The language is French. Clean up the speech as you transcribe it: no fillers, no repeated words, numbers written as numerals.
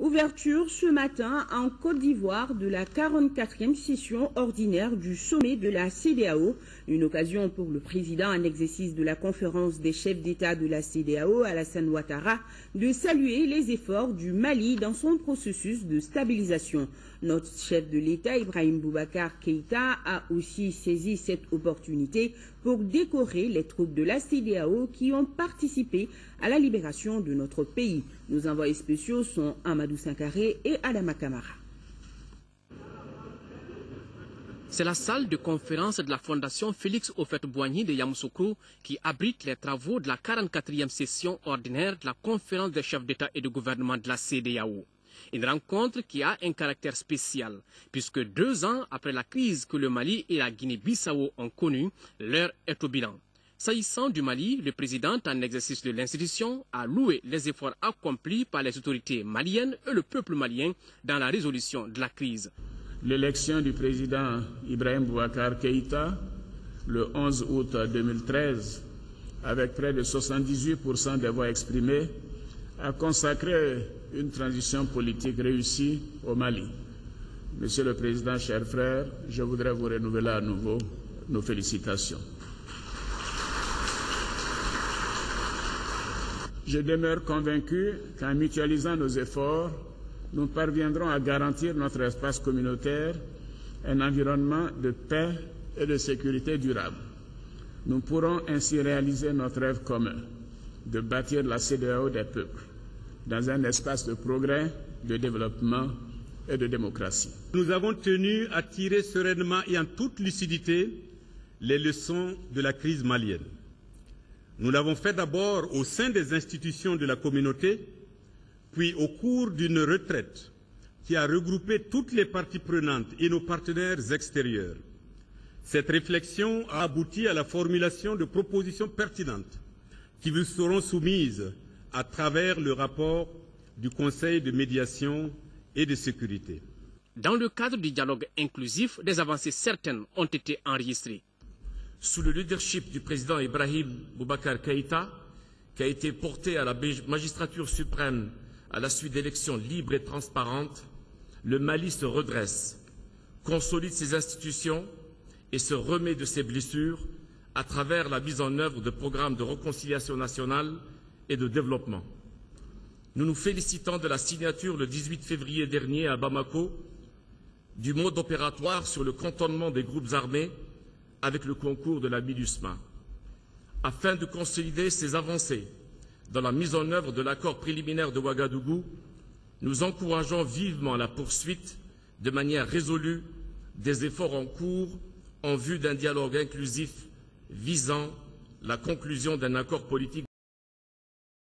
Ouverture ce matin en Côte d'Ivoire de la 44e session ordinaire du sommet de la CEDEAO, une occasion pour le président en exercice de la conférence des chefs d'État de la CEDEAO, Alassane Ouattara, de saluer les efforts du Mali dans son processus de stabilisation. Notre chef de l'État, Ibrahim Boubacar Keïta, a aussi saisi cette opportunité pour décorer les troupes de la CEDEAO qui ont participé à la libération de notre pays. Nos envoyés spéciaux sont Amadou Sankaré et Adama Kamara. C'est la salle de conférence de la Fondation Félix Houphouët-Boigny de Yamoussoukro qui abrite les travaux de la 44e session ordinaire de la conférence des chefs d'État et de gouvernement de la CEDEAO. Une rencontre qui a un caractère spécial, puisque 2 ans après la crise que le Mali et la Guinée-Bissau ont connue, l'heure est au bilan. S'agissant du Mali, le président en exercice de l'institution a loué les efforts accomplis par les autorités maliennes et le peuple malien dans la résolution de la crise. L'élection du président Ibrahim Boubacar Keïta le 11 août 2013, avec près de 78% des voix exprimées, a consacré une transition politique réussie au Mali. Monsieur le Président, chers frères, je voudrais vous renouveler à nouveau nos félicitations. Je demeure convaincu qu'en mutualisant nos efforts, nous parviendrons à garantir notre espace communautaire un environnement de paix et de sécurité durable. Nous pourrons ainsi réaliser notre rêve commun de bâtir la CEDEAO des peuples dans un espace de progrès, de développement et de démocratie. Nous avons tenu à tirer sereinement et en toute lucidité les leçons de la crise malienne. Nous l'avons fait d'abord au sein des institutions de la communauté, puis au cours d'une retraite qui a regroupé toutes les parties prenantes et nos partenaires extérieurs. Cette réflexion a abouti à la formulation de propositions pertinentes qui vous seront soumises à travers le rapport du Conseil de médiation et de sécurité. Dans le cadre du dialogue inclusif, des avancées certaines ont été enregistrées. Sous le leadership du président Ibrahim Boubacar Keïta, qui a été porté à la magistrature suprême à la suite d'élections libres et transparentes, le Mali se redresse, consolide ses institutions et se remet de ses blessures à travers la mise en œuvre de programmes de réconciliation nationale et de développement. Nous nous félicitons de la signature le 18 février dernier à Bamako du mode opératoire sur le cantonnement des groupes armés avec le concours de la MINUSMA. Afin de consolider ces avancées dans la mise en œuvre de l'accord préliminaire de Ouagadougou, nous encourageons vivement la poursuite de manière résolue des efforts en cours en vue d'un dialogue inclusif visant la conclusion d'un accord politique